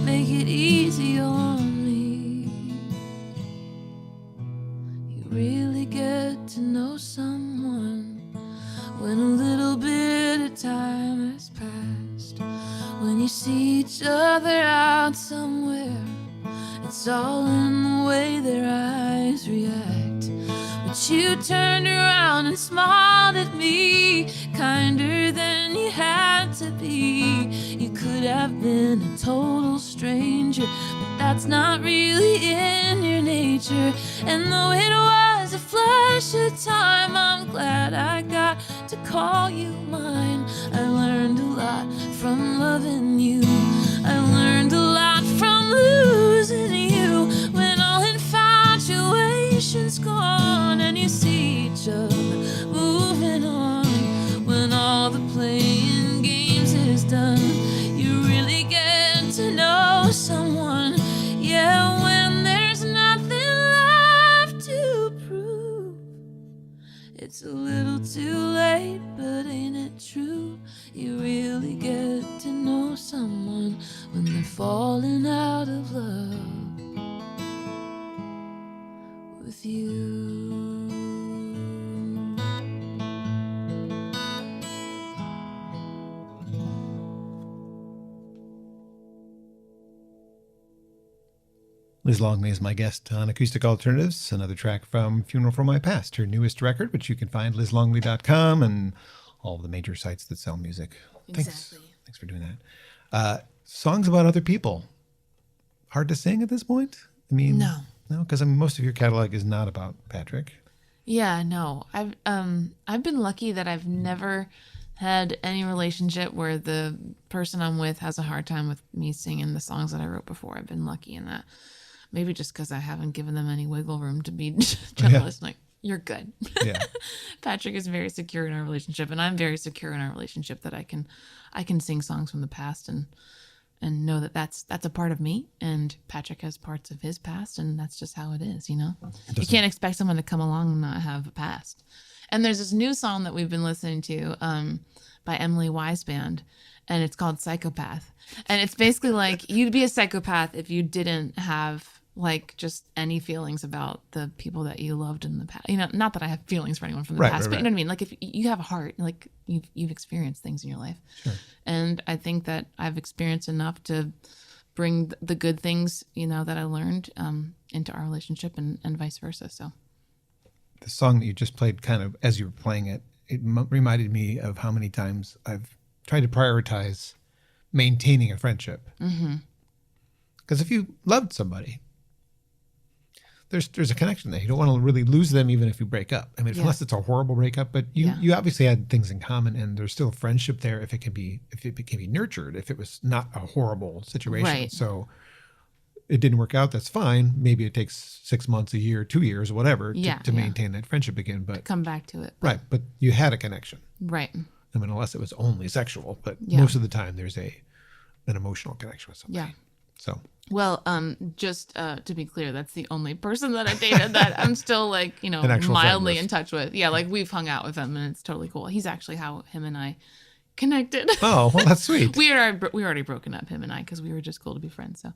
Make it easy on me. You really get to know someone when a little bit of time has passed. When you see each other out somewhere, it's all in the way their eyes react. But you turned around and smiled at me, kinder than you had to be. You could have been a total stranger, but that's not really in your nature. And though it was a flash of time, I'm glad I got to call you mine. I learned a lot from loving you. I learned a lot from losing you. When all infatuation's gone, and you see each other moving on. When all the playing games is done, you really get to know someone. Yeah, when there's nothing left to prove, it's a little too late, but ain't it true? You really get to know someone when they're falling out of love with you. Liz Longley is my guest on Acoustic Alternatives, another track from Funeral for My Past, her newest record, which you can find lizlongley.com and all the major sites that sell music. Exactly. Thanks for doing that. Songs about other people. Hard to sing at this point? I mean, No. No, because most of your catalog is not about Patrick. Yeah, no. I've been lucky that I've never had any relationship where the person I'm with has a hard time with me singing the songs that I wrote before. I've been lucky in that. Maybe just because I haven't given them any wiggle room to be jealous. Like, you're good. Yeah. Patrick is very secure in our relationship, and I'm very secure in our relationship that I can sing songs from the past and know that that's a part of me, and Patrick has parts of his past, and that's just how it is, you know? You can't expect someone to come along and not have a past. And there's this new song that we've been listening to by Emily Wise Band, and it's called Psychopath. And it's basically like you'd be a psychopath if you didn't have like just any feelings about the people that you loved in the past. You know, not that I have feelings for anyone from the past, but you know what I mean? Like if you have a heart, like you've experienced things in your life. Sure. And I think that I've experienced enough to bring the good things, you know, that I learned into our relationship and vice versa. So the song that you just played, kind of as you were playing it, it reminded me of how many times I've tried to prioritize maintaining a friendship. Because if you loved somebody, there's a connection there. You don't want to really lose them even if you break up. I mean, unless it's a horrible breakup, but you obviously had things in common, and there's still a friendship there if it can be nurtured, if it was not a horrible situation. Right. So it didn't work out, that's fine. Maybe it takes 6 months, a year, 2 years, whatever, to maintain that friendship again. But come back to it. Right. But you had a connection. Right. I mean, unless it was only sexual, but most of the time there's an emotional connection with somebody. Yeah. So. Well, just to be clear, that's the only person that I dated that I'm still like, you know, actual mildly in touch with. Yeah, like we've hung out with him and it's totally cool. He's actually how him and I connected. Oh, well, that's sweet. we were already broken up, him and I, because we were just cool to be friends. So,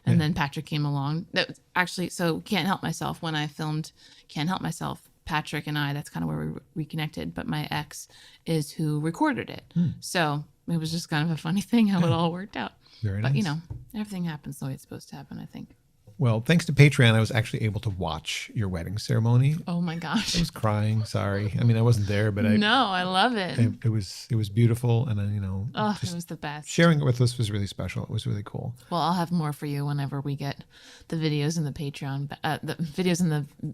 and then Patrick came along. That was actually, so Can't Help Myself, when I filmed Can't Help Myself, Patrick and I, that's kind of where we reconnected. But my ex is who recorded it. So it was just kind of a funny thing how it all worked out. Very But, nice. you know, everything happens the way it's supposed to happen, I think. Well, thanks to Patreon, I was actually able to watch your wedding ceremony. Oh, my gosh. I was crying. Sorry. I mean, I wasn't there, but I love it. it was beautiful. And then, you know, It was the best. sharing it with us was really special. It was really cool. Well, I'll have more for you whenever we get the videos and the Patreon, the videos and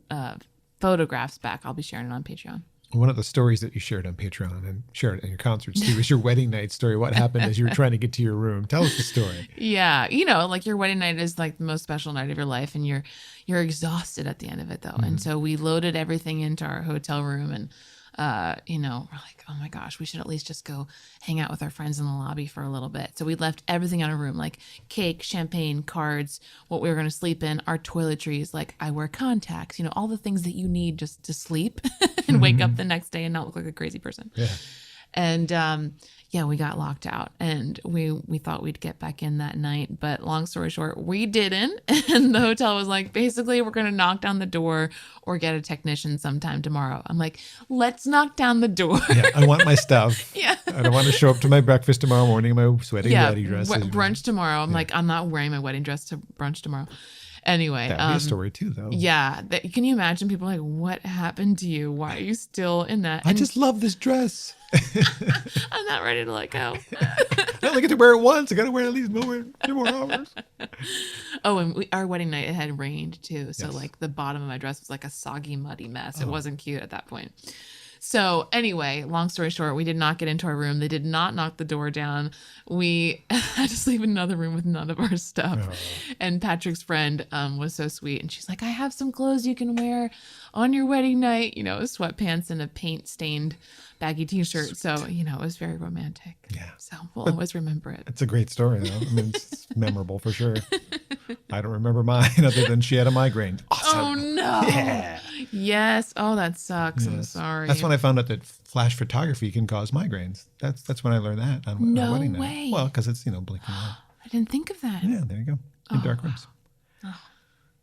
the photographs back. I'll be sharing it on Patreon. One of the stories that you shared on Patreon and shared in your concerts too is your wedding night story. What happened as you were trying to get to your room? Tell us the story. Yeah, you know, like your wedding night is like the most special night of your life, and you're exhausted at the end of it though. And so we loaded everything into our hotel room, and you know, we're like, oh my gosh, we should at least just go hang out with our friends in the lobby for a little bit. So we left everything in our room, like cake, champagne, cards, what we were going to sleep in, our toiletries, like I wear contacts, you know, all the things that you need just to sleep and wake up the next day and not look like a crazy person. Yeah. And we got locked out, and we thought we'd get back in that night, but long story short, we didn't. And the hotel was like, basically, we're going to knock down the door or get a technician sometime tomorrow. I'm like, let's knock down the door. Yeah, I want my stuff. Yeah. I don't want to show up to my breakfast tomorrow morning in my sweaty wedding dress. Brunch tomorrow. I'm like, I'm not wearing my wedding dress to brunch tomorrow. Anyway, That would be a story too, though. Yeah, can you imagine people like, what happened to you? Why are you still in that? I just love this dress. I'm not ready to let go. I only get to wear it once. I got to wear it at least 2 more hours. Oh, and our wedding night, it had rained too. So like the bottom of my dress was like a soggy, muddy mess. It wasn't cute at that point. So anyway, long story short, we did not get into our room. They did not knock the door down. We had to sleep in another room with none of our stuff. Oh. And Patrick's friend was so sweet. And she's like, I have some clothes you can wear on your wedding night, you know, sweatpants and a paint stained baggy t-shirt. Sweet. So, you know, it was very romantic. Yeah. So we'll always remember it. It's a great story though. I mean, it's memorable for sure. I don't remember mine other than she had a migraine. Awesome. Oh no. Yeah. Yes. Oh, that sucks. Yes. I'm sorry. That's when I found out that flash photography can cause migraines. That's when I learned that on wedding night. No way. Well, because it's, you know, blinking out. I didn't think of that. Yeah, there you go. In dark rooms. Oh.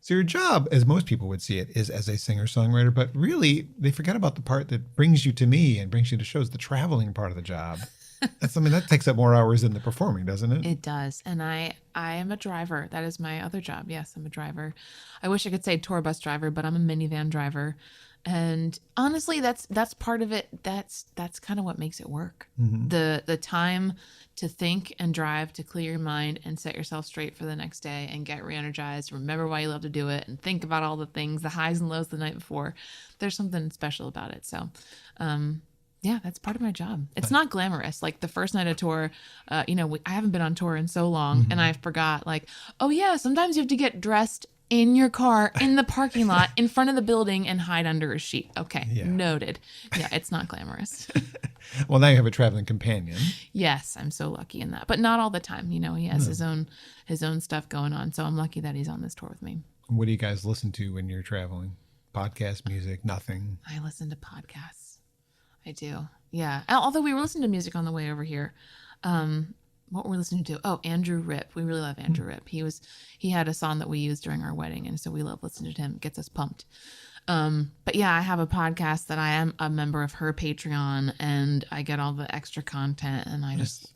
So your job, as most people would see it, is as a singer-songwriter, but really they forget about the part that brings you to me and brings you to shows, the traveling part of the job. That takes up more hours than the performing, doesn't it? It does. And I am a driver. That is my other job. Yes, I'm a driver. I wish I could say tour bus driver, but I'm a minivan driver. And honestly, that's part of it. That's kind of what makes it work. Mm-hmm. The time to think and drive, to clear your mind and set yourself straight for the next day and get re-energized. Remember why you love to do it and think about all the things, the highs and lows the night before. There's something special about it. So, yeah, that's part of my job. It's not glamorous. Like the first night of tour, I haven't been on tour in so long, Mm-hmm. and I forgot, like, oh yeah, sometimes you have to get dressed in your car, in the parking lot, in front of the building, and hide under a sheet. Okay, Yeah. noted. Yeah, it's not glamorous. Well, now you have a traveling companion. Yes, I'm so lucky in that, but not all the time. He has his own stuff going on, so I'm lucky that he's on this tour with me. What do you guys listen to when you're traveling? Podcast, music, nothing? I listen to podcasts. I do. Yeah. Although we were listening to music on the way over here. What were we listening to? Oh, Andrew Ripp. We really love Andrew Ripp. He had a song that we used during our wedding, and so we love listening to him. It gets us pumped. But yeah, I have a podcast that I am a member of her Patreon, and I get all the extra content, and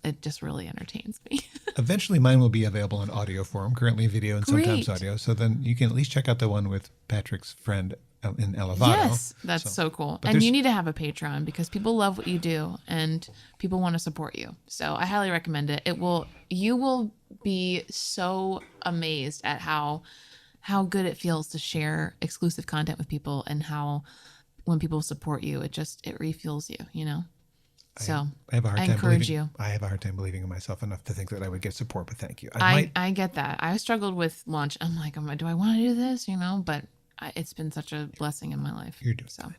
it just really entertains me. Eventually mine will be available in audio form, currently video and sometimes Great. audio. So then you can at least check out the one with Patrick's friend in Elevado. Yes, that's so cool. And you need to have a Patreon because people love what you do and people want to support you. So I highly recommend it. You will be so amazed at how good it feels to share exclusive content with people, and how when people support you, it refuels you, So I have a hard I time encourage believing, you. I have a hard time believing in myself enough to think that I would get support, but thank you. I get that. I struggled with launch. I'm like, do I want to do this? But it's been such a blessing in my life. You're doing so. fine.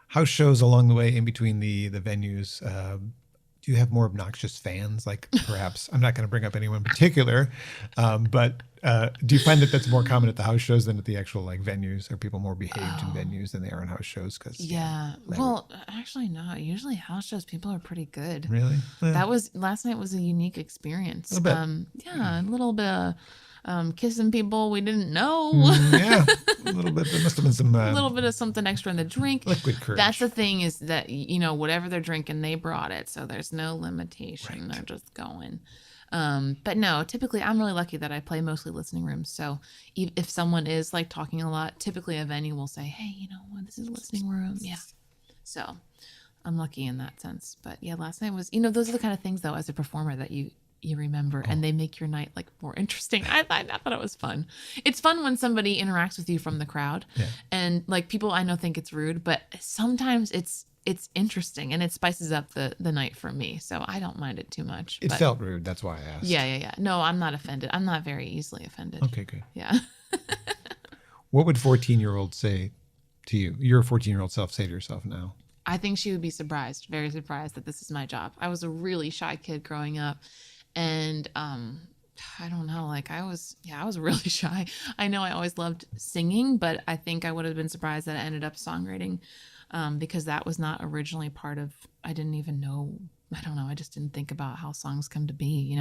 House shows along the way in between the venues. Do you have more obnoxious fans? Like perhaps, I'm not going to bring up anyone in particular, but do you find that that's more common at the house shows than at the actual like venues? Are people more behaved in venues than they are in house shows? Yeah. Well, actually not. Usually house shows, people are pretty good. Really? Yeah. Last night was a unique experience. A little bit. Yeah, a little bit of kissing people we didn't know. Yeah, a little bit. There must have been some a little bit of something extra in the drink. liquid courage. That's the thing, is that whatever they're drinking, they brought it, so there's no limitation. Right. They're just going. But no, typically I'm really lucky that I play mostly listening rooms. So if someone is like talking a lot, typically a venue will say, "Hey, this is a listening room." Yeah. So I'm lucky in that sense. But yeah, last night was, those are the kind of things though, as a performer, that you remember, and they make your night like more interesting. I thought it was fun. It's fun when somebody interacts with you from the crowd, and like people I know think it's rude, but sometimes it's interesting and it spices up the night for me. So I don't mind it too much. It felt rude. That's why I asked. Yeah. No, I'm not offended. I'm not very easily offended. Okay, good. Yeah. What would 14-year-old say to you? Your 14-year-old self say to yourself now? I think she would be surprised, very surprised that this is my job. I was a really shy kid growing up. And I don't know, like I was really shy. I know I always loved singing, but I think I would have been surprised that I ended up songwriting, because that was not originally part of, I didn't even know, I don't know, I just didn't think about how songs come to be,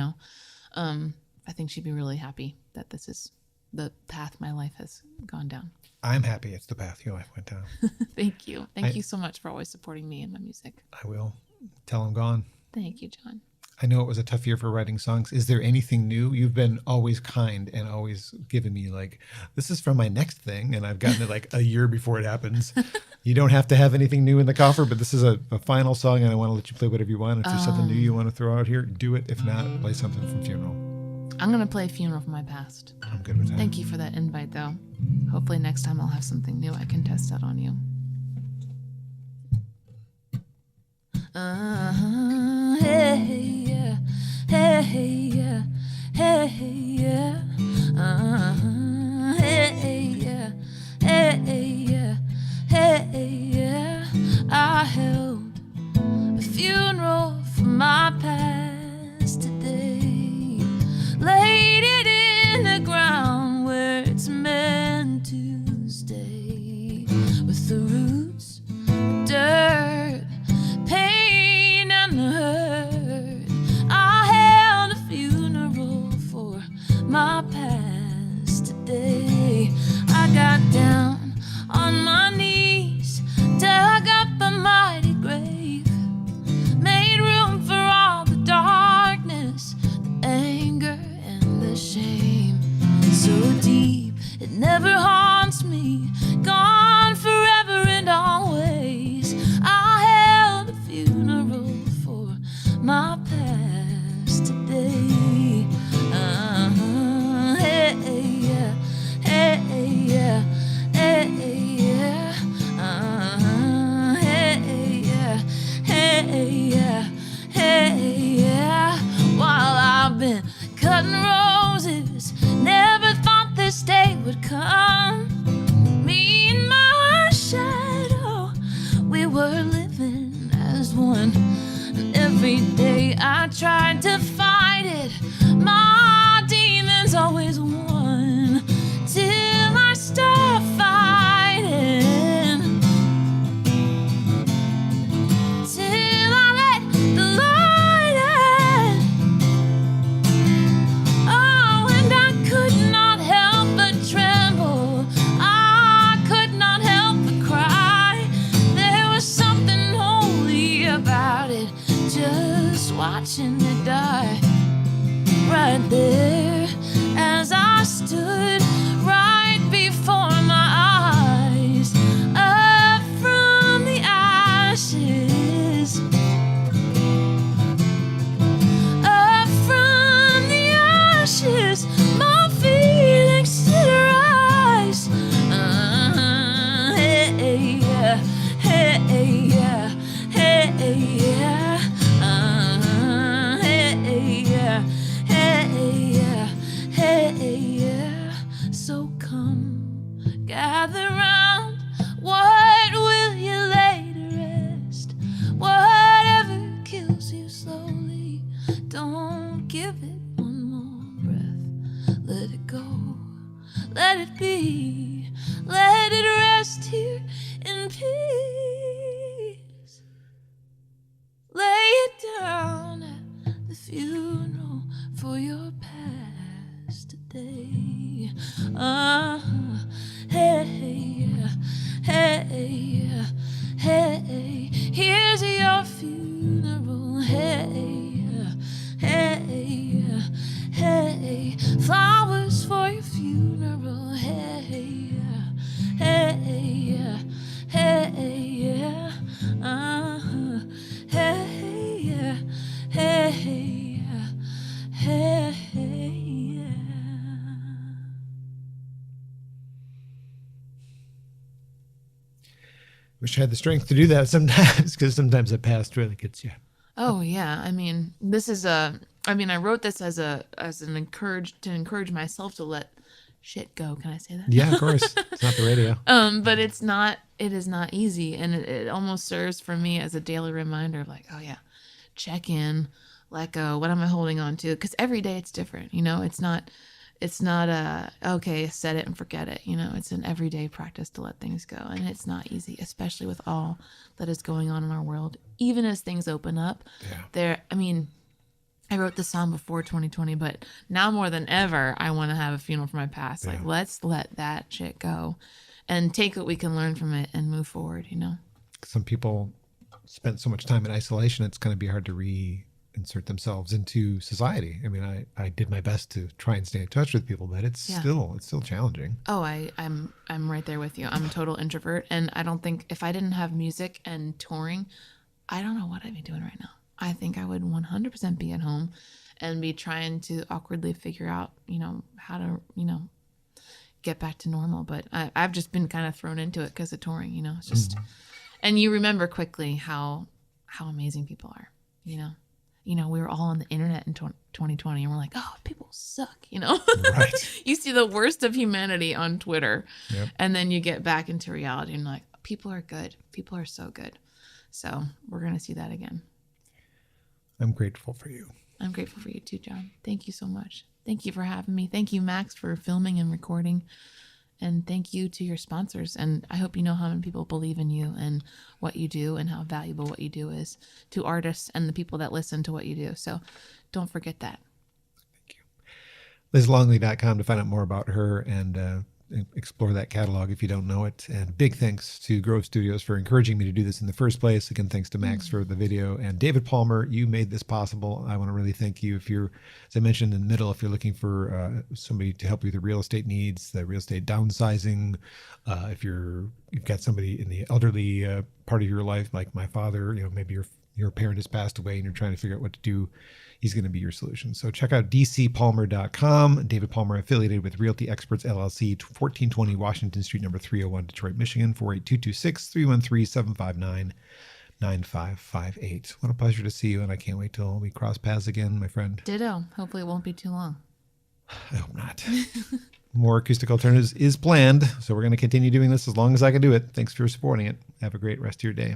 I think she'd be really happy that this is the path my life has gone down. I'm happy it's the path your life went down. Thank you. Thank you so much for always supporting me and my music. I will tell him gone. Thank you, John. I know it was a tough year for writing songs. Is there anything new? You've been always kind and always giving me like, this is from my next thing. And I've gotten it like a year before it happens. You don't have to have anything new in the coffer, but this is a final song and I want to let you play whatever you want. If there's something new you want to throw out here, do it. If not, play something from Funeral. I'm going to play Funeral from my past. I'm good with that. Thank you for that invite, though. Hopefully next time I'll have something new I can test out on you. Hey, yeah. Hey, yeah. Hey, yeah. Hey, yeah. Hey, yeah. Hey, yeah. I held a funeral for my past today. Laid it in the ground where it's meant to stay. With the roots, the dirt, pain and the hurt. I held a funeral for my past sky right there as I stood right before my eyes, up from the ashes, up from the ashes, my feelings did rise. Hey, yeah, hey, yeah, hey, yeah, hey, yeah, hey, yeah, hey, yeah. So come, gather round. What will you lay to rest? Whatever kills you slowly, don't give it one more breath. Let it go, let it be, let it rest here in peace. Lay it down at the funeral for your past today. Hey, yeah, hey, yeah, hey, here's your funeral. Hey, yeah, hey, yeah, hey, flowers for your funeral. Hey, yeah, hey, yeah, hey, yeah, hey, yeah, hey, yeah, hey, yeah. Wish I had the strength to do that sometimes, because sometimes the past really gets you. Oh yeah, I mean, this is I wrote this as an encourage myself to let shit go. Can I say that? Yeah, of course. It's not the radio. But it is not easy, and it almost serves for me as a daily reminder of like, oh yeah, check in, let go. What am I holding on to? Because every day it's different. It's not okay, set it and forget it. It's an everyday practice to let things go, and it's not easy, especially with all that is going on in our world. Even as things open up, I wrote this song before 2020, but now more than ever, I want to have a funeral for my past. Like, let's let that shit go and take what we can learn from it and move forward, Some people spent so much time in isolation, it's going to be hard to reinsert themselves into society. I mean, I did my best to try and stay in touch with people, but it's still challenging. Oh, I'm right there with you. I'm a total introvert, and I don't think if I didn't have music and touring, I don't know what I'd be doing right now. I think I would 100% be at home and be trying to awkwardly figure out, how to, get back to normal. But I've just been kind of thrown into it because of touring, it's just, and you remember quickly how amazing people are, we were all on the internet in 2020 and we're like, oh, people suck, Right. You see the worst of humanity on Twitter. Yep. And then you get back into reality and like, people are good. People are so good. So we're going to see that again. I'm grateful for you. I'm grateful for you too, John. Thank you so much. Thank you for having me. Thank you, Max, for filming and recording. And thank you to your sponsors. And I hope you know how many people believe in you and what you do and how valuable what you do is to artists and the people that listen to what you do. So don't forget that. Thank you. LizLongley.com to find out more about her and explore that catalog if you don't know it. And big thanks to Grove Studios for encouraging me to do this in the first place. Again, thanks to Max for the video, and David Palmer, you made this possible. I want to really thank you. If you're, as I mentioned in the middle, if you're looking for somebody to help you with the real estate needs, the real estate downsizing, if you've got somebody in the elderly part of your life, like my father, maybe your parent has passed away and you're trying to figure out what to do, he's going to be your solution. So check out dcpalmer.com. David Palmer, affiliated with Realty Experts LLC, 1420 Washington Street, number 301, Detroit, Michigan, 48226-313-759-9558. What a pleasure to see you, and I can't wait till we cross paths again, my friend. Ditto. Hopefully it won't be too long. I hope not. More Acoustic Alternatives is planned, so we're going to continue doing this as long as I can do it. Thanks for supporting it. Have a great rest of your day.